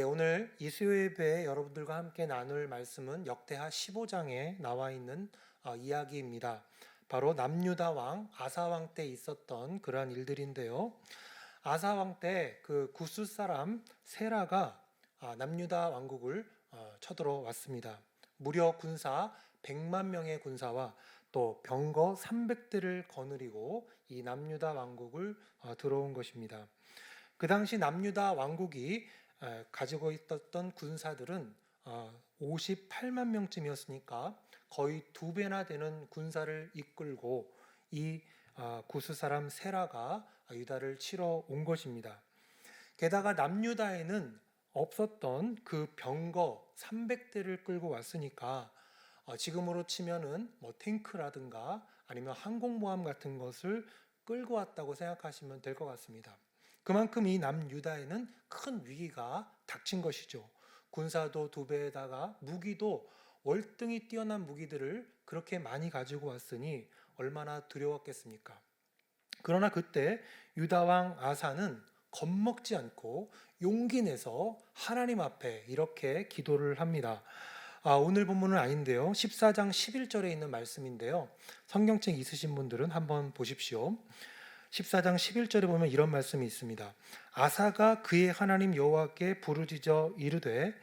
오늘 이수요예배 여러분들과 함께 나눌 말씀은 역대하 15장에 나와 있는 이야기입니다. 바로 남유다 왕 아사 왕 때 있었던 그러한 일들인데요. 아사 왕 때 그 구스 사람 세라가 남유다 왕국을 쳐들어왔습니다. 무려 군사 100만 명의 군사와 또 병거 300대를 거느리고 이 남유다 왕국을 들어온 것입니다. 그 당시 남유다 왕국이 가지고 있었던 군사들은 58만 명쯤이었으니까 거의 2배나 되는 군사를 이끌고 이 구스 사람 세라가 유다를 치러 온 것입니다. 게다가 남유다에는 없었던 그 병거 300대를 끌고 왔으니까 지금으로 치면은 뭐 탱크라든가 아니면 항공모함 같은 것을 끌고 왔다고 생각하시면 될 것 같습니다. 그만큼 이 남유다에는 큰 위기가 닥친 것이죠. 군사도 2배에다가 무기도 월등히 뛰어난 무기들을 그렇게 많이 가지고 왔으니 얼마나 두려웠겠습니까? 그러나 그때 유다 왕 아사는 겁먹지 않고 용기 내서 하나님 앞에 이렇게 기도를 합니다. 오늘 본문은 아닌데요. 14장 11절에 있는 말씀인데요. 성경책 있으신 분들은 한번 보십시오. 14장 11절에 보면 이런 말씀이 있습니다. 아사가 그의 하나님 여호와께 부르짖어 이르되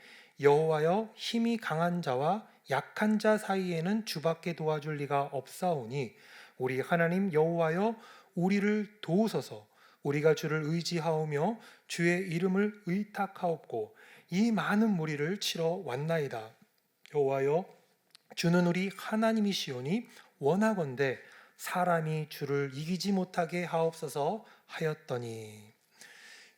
여호와여 힘이 강한 자와 약한 자 사이에는 주밖에 도와줄 리가 없사오니 우리 하나님 여호와여 우리를 도우소서. 우리가 주를 의지하오며 주의 이름을 의탁하옵고 이 많은 무리를 치러 왔나이다. 여호와여 주는 우리 하나님이시오니 원하건대 사람이 주를 이기지 못하게 하옵소서 하였더니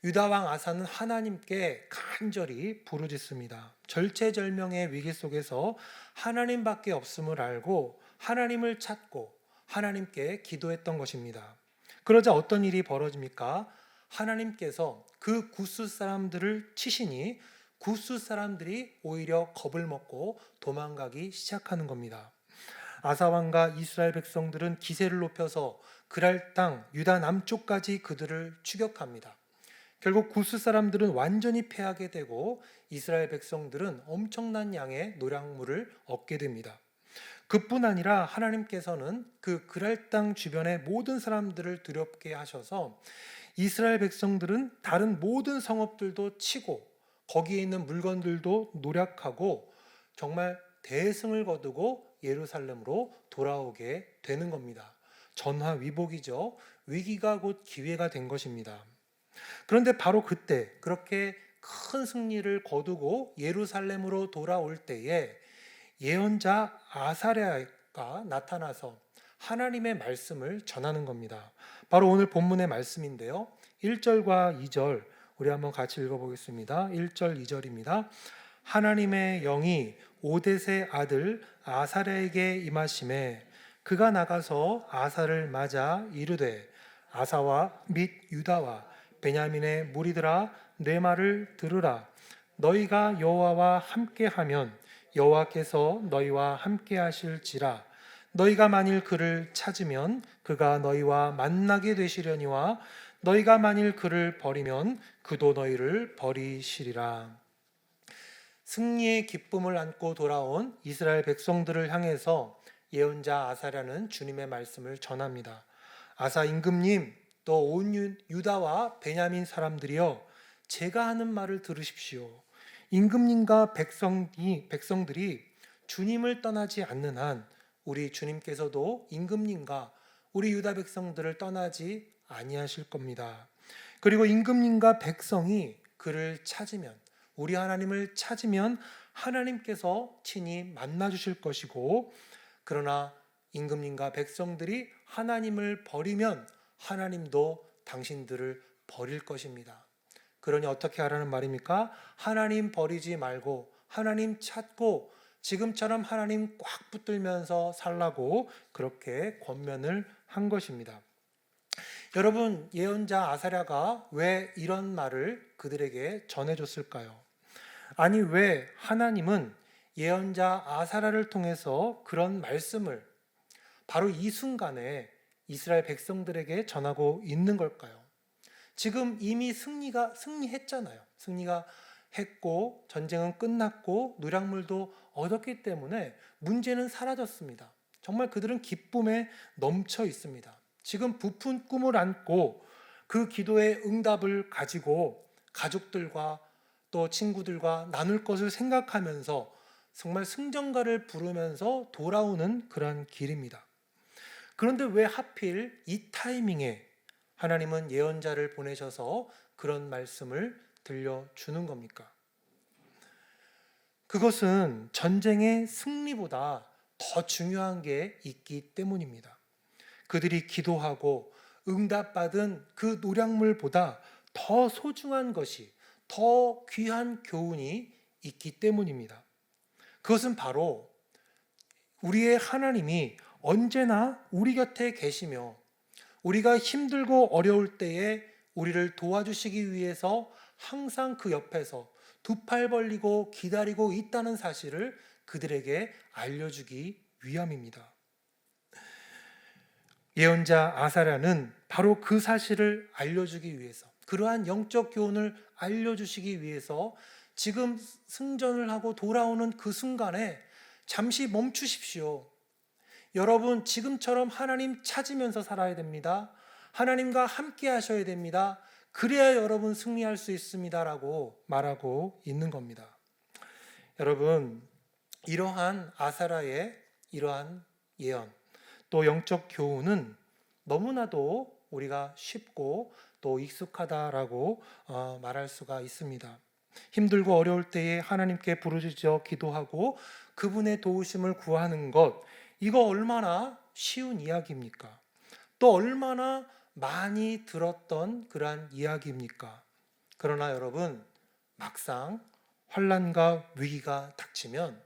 유다 왕 아사는 하나님께 간절히 부르짖습니다. 절체절명의 위기 속에서 하나님밖에 없음을 알고 하나님을 찾고 하나님께 기도했던 것입니다. 그러자 어떤 일이 벌어집니까? 하나님께서 그 구스 사람들을 치시니 구스 사람들이 오히려 겁을 먹고 도망가기 시작하는 겁니다. 아사 왕과 이스라엘 백성들은 기세를 높여서 그랄 땅 유다 남쪽까지 그들을 추격합니다. 결국 구스 사람들은 완전히 패하게 되고 이스라엘 백성들은 엄청난 양의 노량물을 얻게 됩니다. 그뿐 아니라 하나님께서는 그 그랄 땅 주변의 모든 사람들을 두렵게 하셔서 이스라엘 백성들은 다른 모든 성읍들도 치고 거기에 있는 물건들도 노략하고 정말 대승을 거두고 예루살렘으로 돌아오게 되는 겁니다. 전화위복이죠. 위기가 곧 기회가 된 것입니다. 그런데 바로 그때 그렇게 큰 승리를 거두고 예루살렘으로 돌아올 때에 예언자 아사랴가 나타나서 하나님의 말씀을 전하는 겁니다. 바로 오늘 본문의 말씀인데요. 1절과 2절 우리 한번 같이 읽어보겠습니다. 1절, 2절입니다. 하나님의 영이 오뎃의 아들 아사랴에게 임하심에 그가 나가서 아사를 맞아 이르되 아사와 및 유다와 베냐민의 무리들아 내 말을 들으라. 너희가 여호와와 함께하면 여호와께서 너희와 함께하실지라. 너희가 만일 그를 찾으면 그가 너희와 만나게 되시려니와 너희가 만일 그를 버리면 그도 너희를 버리시리라. 승리의 기쁨을 안고 돌아온 이스라엘 백성들을 향해서 예언자 아사랴는 주님의 말씀을 전합니다. 아사 임금님, 또 온 유다와 베냐민 사람들이여, 제가 하는 말을 들으십시오. 임금님과 백성들이 주님을 떠나지 않는 한 우리 주님께서도 임금님과 우리 유다 백성들을 떠나지 아니하실 겁니다. 그리고 임금님과 백성이 그를 찾으면, 우리 하나님을 찾으면 하나님께서 친히 만나 주실 것이고, 그러나 임금님과 백성들이 하나님을 버리면 하나님도 당신들을 버릴 것입니다. 그러니 어떻게 하라는 말입니까? 하나님 버리지 말고 하나님 찾고 지금처럼 하나님 꽉 붙들면서 살라고 그렇게 권면을 한 것입니다. 여러분, 예언자 아사랴가 왜 이런 말을 그들에게 전해줬을까요? 아니, 왜 하나님은 예언자 아사랴를 통해서 그런 말씀을 바로 이 순간에 이스라엘 백성들에게 전하고 있는 걸까요? 지금 이미 승리했잖아요. 승리가 했고 전쟁은 끝났고 노량물도 얻었기 때문에 문제는 사라졌습니다. 정말 그들은 기쁨에 넘쳐 있습니다. 지금 부푼 꿈을 안고 그 기도의 응답을 가지고 가족들과 또 친구들과 나눌 것을 생각하면서 정말 승전가를 부르면서 돌아오는 그러한 길입니다. 그런데 왜 하필 이 타이밍에 하나님은 예언자를 보내셔서 그런 말씀을 들려주는 겁니까? 그것은 전쟁의 승리보다 더 중요한 게 있기 때문입니다. 그들이 기도하고 응답받은 그 노량물보다 더 소중한 것이, 더 귀한 교훈이 있기 때문입니다. 그것은 바로 우리의 하나님이 언제나 우리 곁에 계시며 우리가 힘들고 어려울 때에 우리를 도와주시기 위해서 항상 그 옆에서 두 팔 벌리고 기다리고 있다는 사실을 그들에게 알려주기 위함입니다. 예언자 아사랴는 바로 그 사실을 알려주기 위해서, 그러한 영적 교훈을 알려주시기 위해서 지금 승전을 하고 돌아오는 그 순간에 잠시 멈추십시오. 여러분, 지금처럼 하나님 찾으면서 살아야 됩니다. 하나님과 함께 하셔야 됩니다. 그래야 여러분 승리할 수 있습니다라고 말하고 있는 겁니다. 여러분, 이러한 아사랴의 이러한 예언, 또 영적 교훈은 너무나도 우리가 쉽고 또 익숙하다라고 말할 수가 있습니다. 힘들고 어려울 때에 하나님께 부르짖어 기도하고 그분의 도우심을 구하는 것, 이거 얼마나 쉬운 이야기입니까? 또 얼마나 많이 들었던 그러한 이야기입니까? 그러나 여러분, 막상 환난과 위기가 닥치면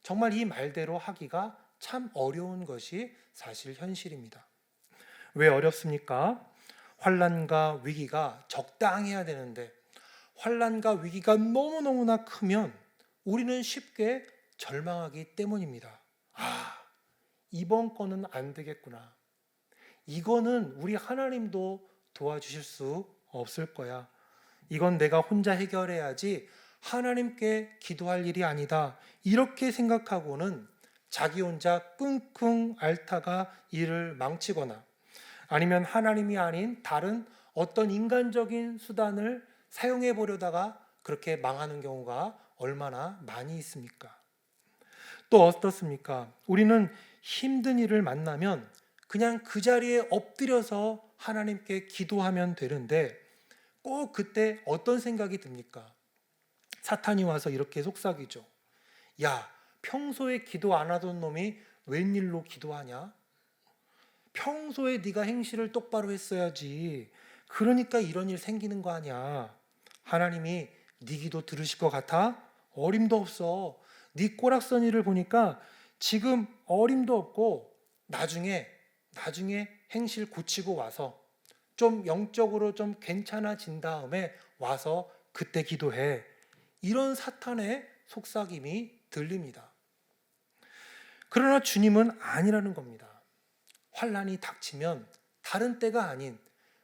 정말 이 말대로 하기가 참 어려운 것이 사실 현실입니다. 왜 어렵습니까? 환난과 위기가 적당해야 되는데 환난과 위기가 너무너무나 크면 우리는 쉽게 절망하기 때문입니다. 이번 거는 안 되겠구나. 이거는 우리 하나님도 도와주실 수 없을 거야. 이건 내가 혼자 해결해야지 하나님께 기도할 일이 아니다. 이렇게 생각하고는 자기 혼자 끙끙 앓다가 일을 망치거나 아니면 하나님이 아닌 다른 어떤 인간적인 수단을 사용해 보려다가 그렇게 망하는 경우가 얼마나 많이 있습니까? 또 어떻습니까? 우리는 힘든 일을 만나면 그냥 그 자리에 엎드려서 하나님께 기도하면 되는데 꼭 그때 어떤 생각이 듭니까? 사탄이 와서 이렇게 속삭이죠. 야, 평소에 기도 안 하던 놈이 웬일로 기도하냐? 평소에 네가 행실을 똑바로 했어야지. 그러니까 이런 일 생기는 거 아니야. 하나님이 네 기도 들으실 것 같아? 어림도 없어. 네 꼬락서니를 보니까 지금 어림도 없고 나중에 행실 고치고 와서 좀 영적으로 좀 괜찮아진 다음에 와서 그때 기도해. 이런 사탄의 속삭임이 들립니다. 그러나 주님은 아니라는 겁니다. 환난이 닥치면 다른 때가 아닌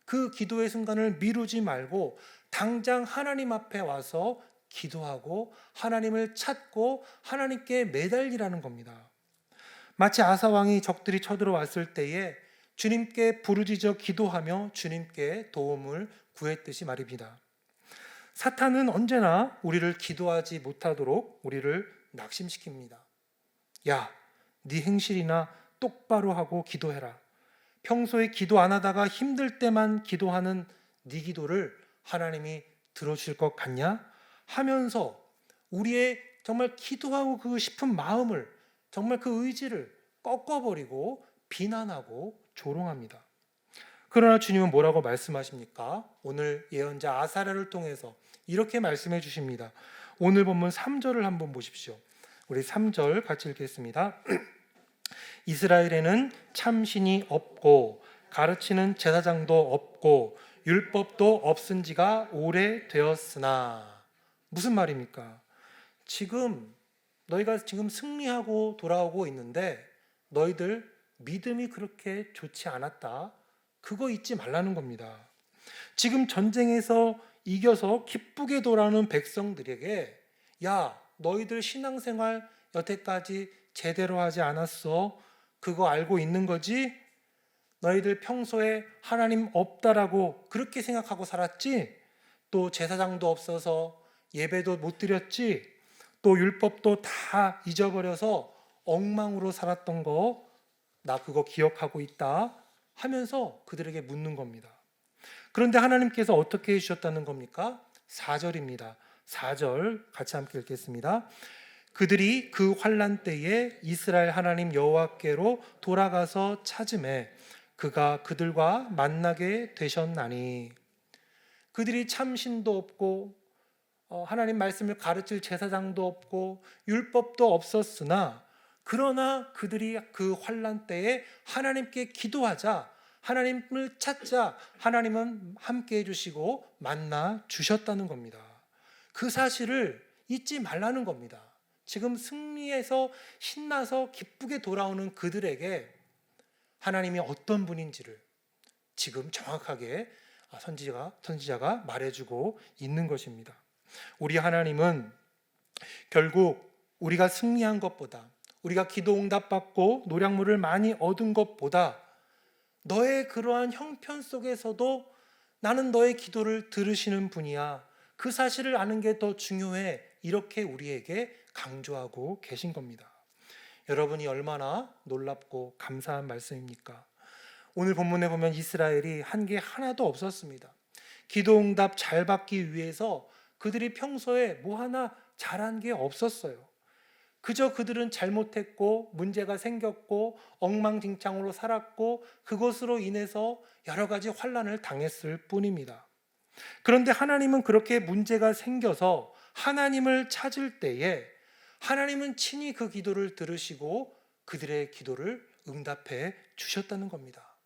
그 기도의 순간을 미루지 말고 당장 하나님 앞에 와서 기도하고 하나님을 찾고 하나님께 매달리라는 겁니다. 마치 아사왕이 적들이 쳐들어왔을 때에 주님께 부르짖어 기도하며 주님께 도움을 구했듯이 말입니다. 사탄은 언제나 우리를 기도하지 못하도록 우리를 낙심시킵니다. 야, 네 행실이나 똑바로 하고 기도해라. 평소에 기도 안 하다가 힘들 때만 기도하는 네 기도를 하나님이 들어주실 것 같냐? 하면서 우리의 정말 기도하고 싶은 마음을, 정말 그 의지를 꺾어버리고 비난하고 조롱합니다. 그러나 주님은 뭐라고 말씀하십니까? 오늘 예언자 아사랴를 통해서 이렇게 말씀해 주십니다. 오늘 본문 3절을 한번 보십시오. 우리 3절 같이 읽겠습니다. 이스라엘에는 참신이 없고 가르치는 제사장도 없고 율법도 없은 지가 오래되었으나. 무슨 말입니까? 너희가 지금 승리하고 돌아오고 있는데 너희들 믿음이 그렇게 좋지 않았다. 그거 잊지 말라는 겁니다. 지금 전쟁에서 이겨서 기쁘게 돌아오는 백성들에게 야, 너희들 신앙생활 여태까지 제대로 하지 않았어. 그거 알고 있는 거지? 너희들 평소에 하나님 없다라고 그렇게 생각하고 살았지? 또 제사장도 없어서 예배도 못 드렸지? 또 율법도 다 잊어버려서 엉망으로 살았던 거 나 그거 기억하고 있다 하면서 그들에게 묻는 겁니다. 그런데 하나님께서 어떻게 해주셨다는 겁니까? 4절입니다. 4절 같이 함께 읽겠습니다. 그들이 그 환난 때에 이스라엘 하나님 여호와께로 돌아가서 찾음에 그가 그들과 만나게 되셨나니. 그들이 참신도 없고 하나님 말씀을 가르칠 제사장도 없고 율법도 없었으나 그러나 그들이 그 환난 때에 하나님께 기도하자, 하나님을 찾자, 하나님은 함께 해주시고 만나 주셨다는 겁니다. 그 사실을 잊지 말라는 겁니다. 지금 승리해서 신나서 기쁘게 돌아오는 그들에게 하나님이 어떤 분인지를 지금 정확하게 선지자가 말해주고 있는 것입니다. 우리 하나님은 결국 우리가 승리한 것보다, 우리가 기도 응답받고 노량물을 많이 얻은 것보다 너의 그러한 형편 속에서도 나는 너의 기도를 들으시는 분이야. 그 사실을 아는 게 더 중요해. 이렇게 우리에게 강조하고 계신 겁니다. 여러분이 얼마나 놀랍고 감사한 말씀입니까? 오늘 본문에 보면 이스라엘이 한 게 하나도 없었습니다. 기도 응답 잘 받기 위해서 그들이 평소에 뭐 하나 잘한 게 없었어요. 그저 그들은 잘못했고 문제가 생겼고 엉망진창으로 살았고 그것으로 인해서 여러 가지 환난을 당했을 뿐입니다. 그런데 하나님은 그렇게 문제가 생겨서 하나님을 찾을 때에 하나님은 친히 그 기도를 들으시고 그들의 기도를 응답해 주셨다는 겁니다.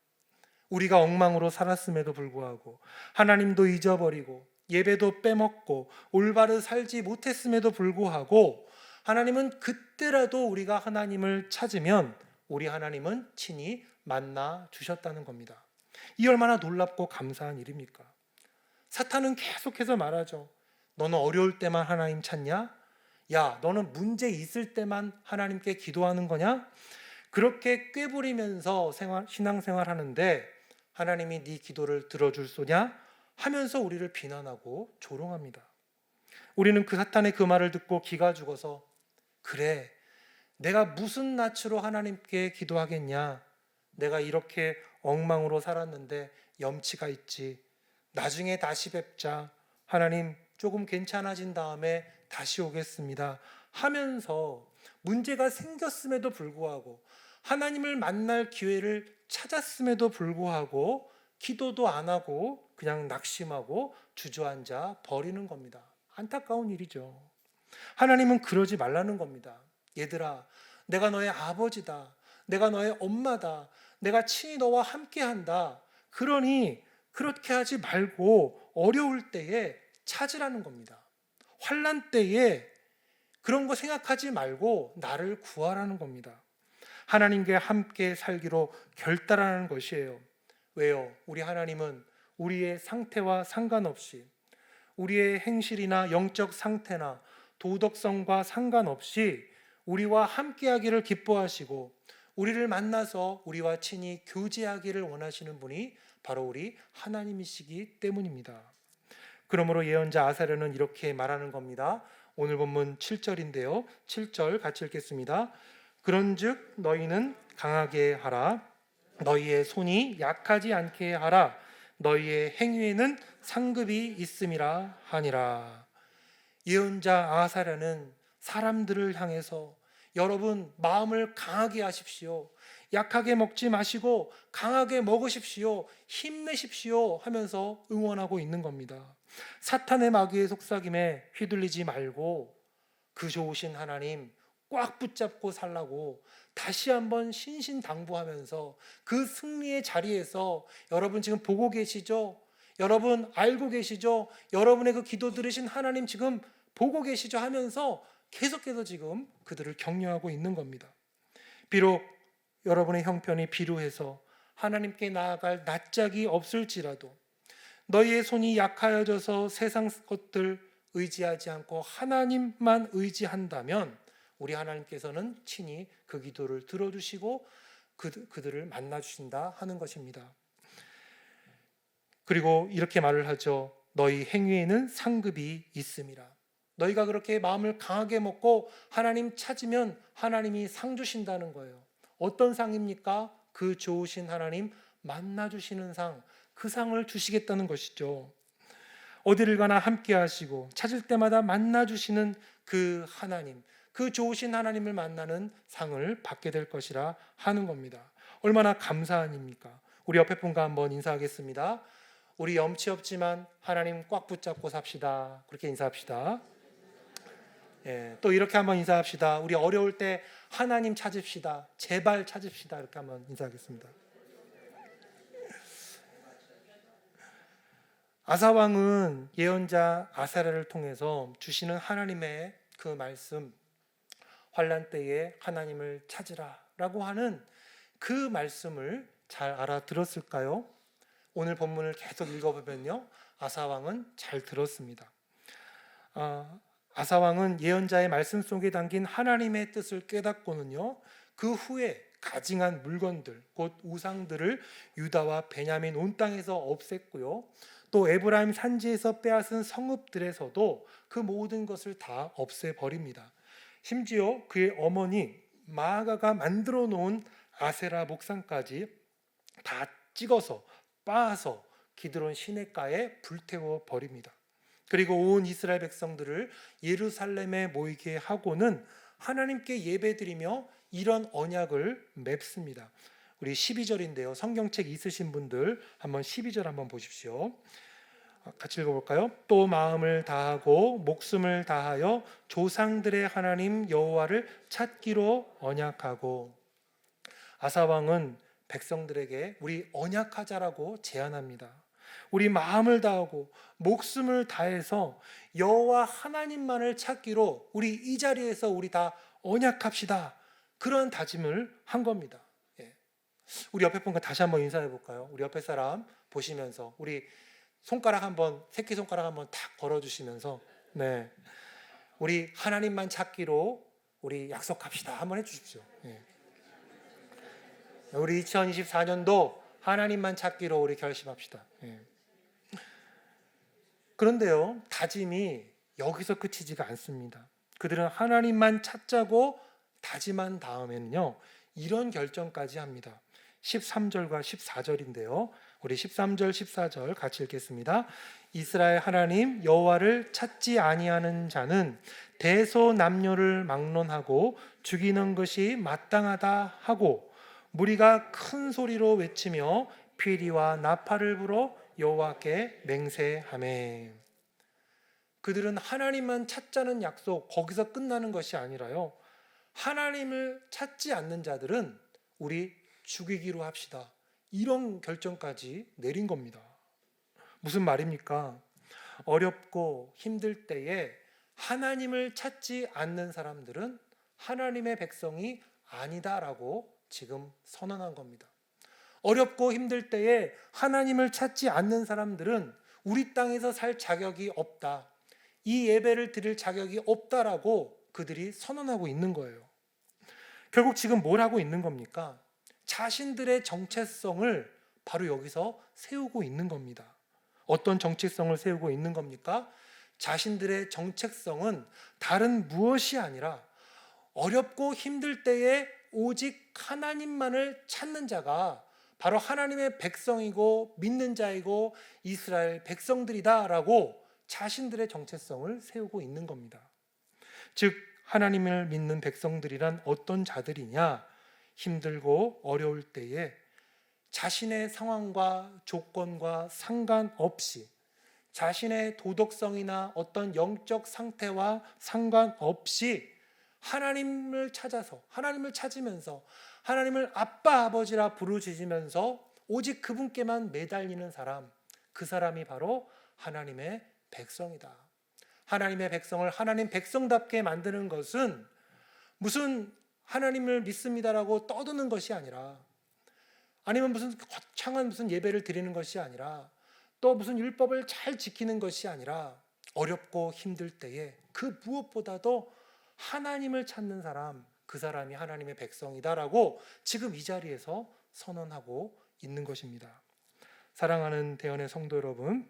우리가 엉망으로 살았음에도 불구하고 하나님도 잊어버리고 예배도 빼먹고 올바르 살지 못했음에도 불구하고 하나님은 그때라도 우리가 하나님을 찾으면 우리 하나님은 친히 만나 주셨다는 겁니다. 이 얼마나 놀랍고 감사한 일입니까? 사탄은 계속해서 말하죠. 너는 어려울 때만 하나님 찾냐? 야, 너는 문제 있을 때만 하나님께 기도하는 거냐? 그렇게 꾀부리면서 신앙생활 하는데 하나님이 네 기도를 들어줄 소냐? 하면서 우리를 비난하고 조롱합니다. 우리는 그 사탄의 그 말을 듣고 기가 죽어서 그래, 내가 무슨 낯으로 하나님께 기도하겠냐? 내가 이렇게 엉망으로 살았는데 염치가 있지. 나중에 다시 뵙자. 하나님 조금 괜찮아진 다음에 다시 오겠습니다. 하면서 문제가 생겼음에도 불구하고 하나님을 만날 기회를 찾았음에도 불구하고 기도도 안 하고 그냥 낙심하고 주저앉아 버리는 겁니다. 안타까운 일이죠. 하나님은 그러지 말라는 겁니다. 얘들아, 내가 너의 아버지다. 내가 너의 엄마다. 내가 친히 너와 함께한다. 그러니 그렇게 하지 말고 어려울 때에 찾으라는 겁니다. 환난 때에 그런 거 생각하지 말고 나를 구하라는 겁니다. 하나님과 함께 살기로 결단하는 것이에요. 왜요? 우리 하나님은 우리의 상태와 상관없이 우리의 행실이나 영적 상태나 도덕성과 상관없이 우리와 함께하기를 기뻐하시고 우리를 만나서 우리와 친히 교제하기를 원하시는 분이 바로 우리 하나님이시기 때문입니다. 그러므로 예언자 아사랴는 이렇게 말하는 겁니다. 오늘 본문 7절인데요. 7절 같이 읽겠습니다. 그런즉 너희는 강하게 하라. 너희의 손이 약하지 않게 하라. 너희의 행위에는 상급이 있음이라 하니라. 예언자 아사랴는 사람들을 향해서 여러분 마음을 강하게 하십시오. 약하게 먹지 마시고 강하게 먹으십시오. 힘내십시오 하면서 응원하고 있는 겁니다. 사탄의 마귀의 속삭임에 휘둘리지 말고 그 좋으신 하나님 꽉 붙잡고 살라고 다시 한번 신신당부하면서 그 승리의 자리에서 여러분 지금 보고 계시죠? 여러분 알고 계시죠? 여러분의 그 기도 들으신 하나님 지금 보고 계시죠? 하면서 계속해서 지금 그들을 격려하고 있는 겁니다. 비록 여러분의 형편이 비루해서 하나님께 나아갈 낯짝이 없을지라도 너희의 손이 약하여져서 세상 것들 의지하지 않고 하나님만 의지한다면 우리 하나님께서는 친히 그 기도를 들어주시고 그들을 만나주신다 하는 것입니다. 그리고 이렇게 말을 하죠. 너희 행위에는 상급이 있음이라. 너희가 그렇게 마음을 강하게 먹고 하나님 찾으면 하나님이 상 주신다는 거예요. 어떤 상입니까? 그 좋으신 하나님 만나주시는 상, 그 상을 주시겠다는 것이죠. 어디를 가나 함께 하시고 찾을 때마다 만나주시는 그 하나님, 그 좋으신 하나님을 만나는 상을 받게 될 것이라 하는 겁니다. 얼마나 감사한 일입니까? 우리 옆에 분과 한번 인사하겠습니다. 우리 염치 없지만 하나님 꽉 붙잡고 삽시다. 그렇게 인사합시다. 예, 또 이렇게 한번 인사합시다. 우리 어려울 때 하나님 찾읍시다. 제발 찾읍시다. 이렇게 한번 인사하겠습니다. 아사왕은 예언자 아사랴를 통해서 주시는 하나님의 그 말씀, 환난 때에 하나님을 찾으라라고 하는 그 말씀을 잘 알아들었을까요? 오늘 본문을 계속 읽어보면요, 아사왕은 잘 들었습니다. 아사왕은 예언자의 말씀 속에 담긴 하나님의 뜻을 깨닫고는요, 그 후에 가증한 물건들, 곧 우상들을 유다와 베냐민 온 땅에서 없앴고요, 또 에브라임 산지에서 빼앗은 성읍들에서도 그 모든 것을 다 없애버립니다. 심지어 그의 어머니 마아가가 만들어 놓은 아세라 목상까지 다 찍어서 빻아서 기드론 시내가에 불태워 버립니다. 그리고 온 이스라엘 백성들을 예루살렘에 모이게 하고는 하나님께 예배드리며 이런 언약을 맺습니다. 우리 12절인데요. 성경책 있으신 분들 한번 12절 한번 보십시오. 같이 읽어볼까요? 또 마음을 다하고 목숨을 다하여 조상들의 하나님 여호와를 찾기로 언약하고. 아사왕은 백성들에게 우리 언약하자라고 제안합니다. 우리 마음을 다하고 목숨을 다해서 여호와 하나님만을 찾기로 우리 이 자리에서 우리 다 언약합시다. 그런 다짐을 한 겁니다. 우리 옆에 분과 다시 한번 인사해 볼까요? 우리 옆에 사람 보시면서 우리 손가락 한번, 새끼손가락 한번 탁 걸어주시면서, 네, 우리 하나님만 찾기로 우리 약속합시다. 한번 해주십시오. 우리 2024년도 하나님만 찾기로 우리 결심합시다. 그런데요, 다짐이 여기서 그치지가 않습니다. 그들은 하나님만 찾자고 다짐한 다음에는요, 이런 결정까지 합니다. 13절과 14절인데요. 우리 13절 14절 같이 읽겠습니다. 이스라엘 하나님 여호와를 찾지 아니하는 자는 대소남녀를 막론하고 죽이는 것이 마땅하다 하고 무리가 큰 소리로 외치며 피리와 나팔을 불어 여호와께 맹세하매. 그들은 하나님만 찾자는 약속, 거기서 끝나는 것이 아니라요, 하나님을 찾지 않는 자들은 우리 죽이기로 합시다. 이런 결정까지 내린 겁니다. 무슨 말입니까? 어렵고 힘들 때에 하나님을 찾지 않는 사람들은 하나님의 백성이 아니다라고 지금 선언한 겁니다. 어렵고 힘들 때에 하나님을 찾지 않는 사람들은 우리 땅에서 살 자격이 없다. 이 예배를 드릴 자격이 없다라고 그들이 선언하고 있는 거예요. 결국 지금 뭘 하고 있는 겁니까? 자신들의 정체성을 바로 여기서 세우고 있는 겁니다. 어떤 정체성을 세우고 있는 겁니까? 자신들의 정체성은 다른 무엇이 아니라 어렵고 힘들 때에 오직 하나님만을 찾는 자가 바로 하나님의 백성이고 믿는 자이고 이스라엘 백성들이다라고 자신들의 정체성을 세우고 있는 겁니다. 즉 하나님을 믿는 백성들이란 어떤 자들이냐? 힘들고 어려울 때에 자신의 상황과 조건과 상관없이 자신의 도덕성이나 어떤 영적 상태와 상관없이 하나님을 찾아서 하나님을 찾으면서 하나님을 아빠 아버지라 부르짖으면서 오직 그분께만 매달리는 사람, 그 사람이 바로 하나님의 백성이다. 하나님의 백성을 하나님 백성답게 만드는 것은 무슨 하나님을 믿습니다라고 떠드는 것이 아니라, 아니면 무슨 거창한 무슨 예배를 드리는 것이 아니라 또 무슨 율법을 잘 지키는 것이 아니라 어렵고 힘들 때에 그 무엇보다도 하나님을 찾는 사람, 그 사람이 하나님의 백성이다라고 지금 이 자리에서 선언하고 있는 것입니다. 사랑하는 대언의 성도 여러분,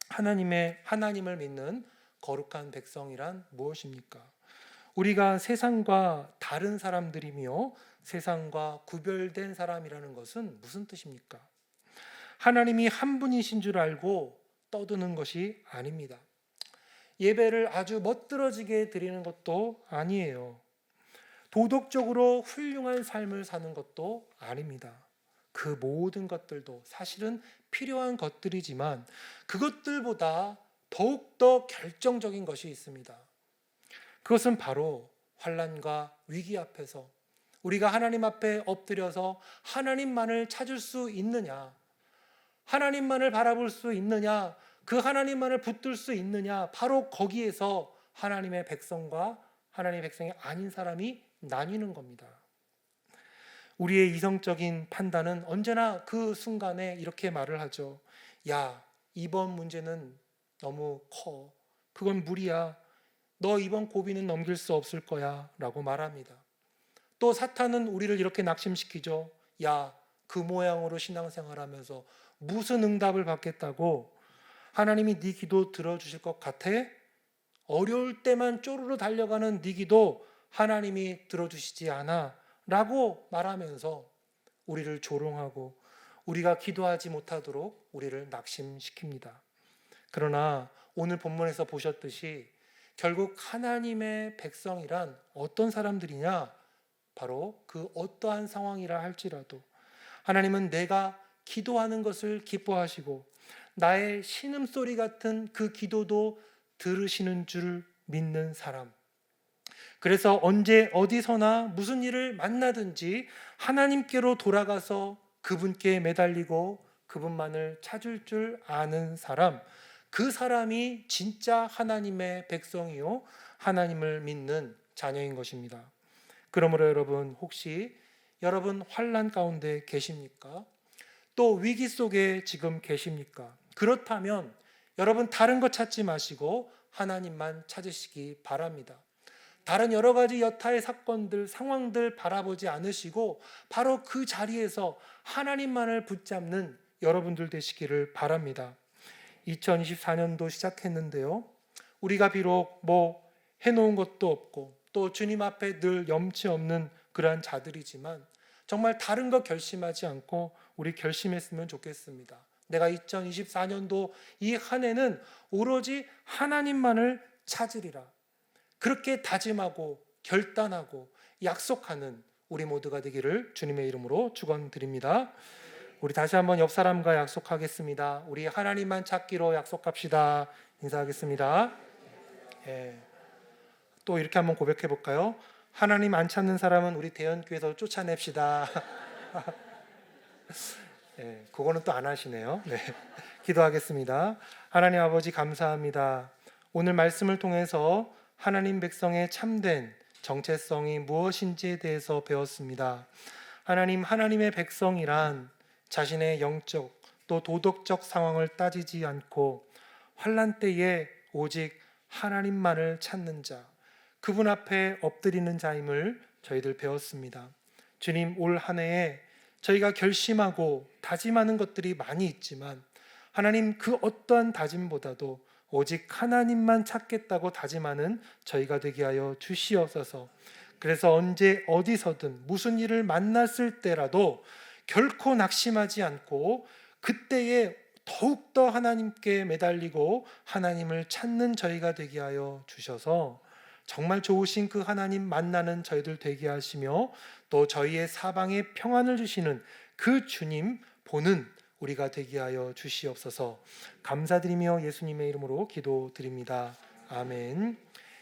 하나님을 믿는 거룩한 백성이란 무엇입니까? 우리가 세상과 다른 사람들이며 세상과 구별된 사람이라는 것은 무슨 뜻입니까? 하나님이 한 분이신 줄 알고 떠드는 것이 아닙니다. 예배를 아주 멋들어지게 드리는 것도 아니에요. 도덕적으로 훌륭한 삶을 사는 것도 아닙니다. 그 모든 것들도 사실은 필요한 것들이지만 그것들보다 더욱더 결정적인 것이 있습니다. 그것은 바로 환난과 위기 앞에서 우리가 하나님 앞에 엎드려서 하나님만을 찾을 수 있느냐, 하나님만을 바라볼 수 있느냐, 그 하나님만을 붙들 수 있느냐, 바로 거기에서 하나님의 백성과 하나님의 백성이 아닌 사람이 나뉘는 겁니다. 우리의 이성적인 판단은 언제나 그 순간에 이렇게 말을 하죠. 야, 이번 문제는 너무 커. 그건 무리야. 너 이번 고비는 넘길 수 없을 거야 라고 말합니다. 또 사탄은 우리를 이렇게 낙심시키죠. 야, 그 모양으로 신앙생활하면서 무슨 응답을 받겠다고? 하나님이 네 기도 들어주실 것 같아? 어려울 때만 쪼르르 달려가는 네 기도 하나님이 들어주시지 않아 라고 말하면서 우리를 조롱하고 우리가 기도하지 못하도록 우리를 낙심시킵니다. 그러나 오늘 본문에서 보셨듯이 결국 하나님의 백성이란 어떤 사람들이냐? 바로 그 어떠한 상황이라 할지라도 하나님은 내가 기도하는 것을 기뻐하시고 나의 신음소리 같은 그 기도도 들으시는 줄 믿는 사람. 그래서 언제 어디서나 무슨 일을 만나든지 하나님께로 돌아가서 그분께 매달리고 그분만을 찾을 줄 아는 사람, 그 사람이 진짜 하나님의 백성이요 하나님을 믿는 자녀인 것입니다. 그러므로 여러분, 혹시 여러분 환난 가운데 계십니까? 또 위기 속에 지금 계십니까? 그렇다면 여러분 다른 것 찾지 마시고 하나님만 찾으시기 바랍니다. 다른 여러 가지 여타의 사건들, 상황들 바라보지 않으시고 바로 그 자리에서 하나님만을 붙잡는 여러분들 되시기를 바랍니다. 2024년도 시작했는데요. 우리가 비록 해놓은 것도 없고 또 주님 앞에 늘 염치 없는 그러한 자들이지만 정말 다른 거 결심하지 않고 우리 결심했으면 좋겠습니다. 내가 2024년도 이 한 해는 오로지 하나님만을 찾으리라. 그렇게 다짐하고 결단하고 약속하는 우리 모두가 되기를 주님의 이름으로 축원드립니다. 우리 다시 한번 옆 사람과 약속하겠습니다. 우리 하나님만 찾기로 약속합시다. 인사하겠습니다. 예. 또 이렇게 한번 고백해 볼까요? 하나님 안 찾는 사람은 우리 대연교회에서 쫓아냅시다. 예, 그거는 또 안 하시네요. 네. 기도하겠습니다. 하나님 아버지 감사합니다. 오늘 말씀을 통해서 하나님 백성의 참된 정체성이 무엇인지에 대해서 배웠습니다. 하나님의 백성이란 자신의 영적 또 도덕적 상황을 따지지 않고 환난 때에 오직 하나님만을 찾는 자, 그분 앞에 엎드리는 자임을 저희들 배웠습니다. 주님, 올 한 해에 저희가 결심하고 다짐하는 것들이 많이 있지만 하나님 그 어떠한 다짐보다도 오직 하나님만 찾겠다고 다짐하는 저희가 되게 하여 주시옵소서. 그래서 언제 어디서든 무슨 일을 만났을 때라도 결코 낙심하지 않고 그때에 더욱더 하나님께 매달리고 하나님을 찾는 저희가 되게 하여 주셔서 정말 좋으신 그 하나님 만나는 저희들 되게 하시며 또 저희의 사방에 평안을 주시는 그 주님 보는 우리가 되게 하여 주시옵소서. 감사드리며 예수님의 이름으로 기도드립니다. 아멘.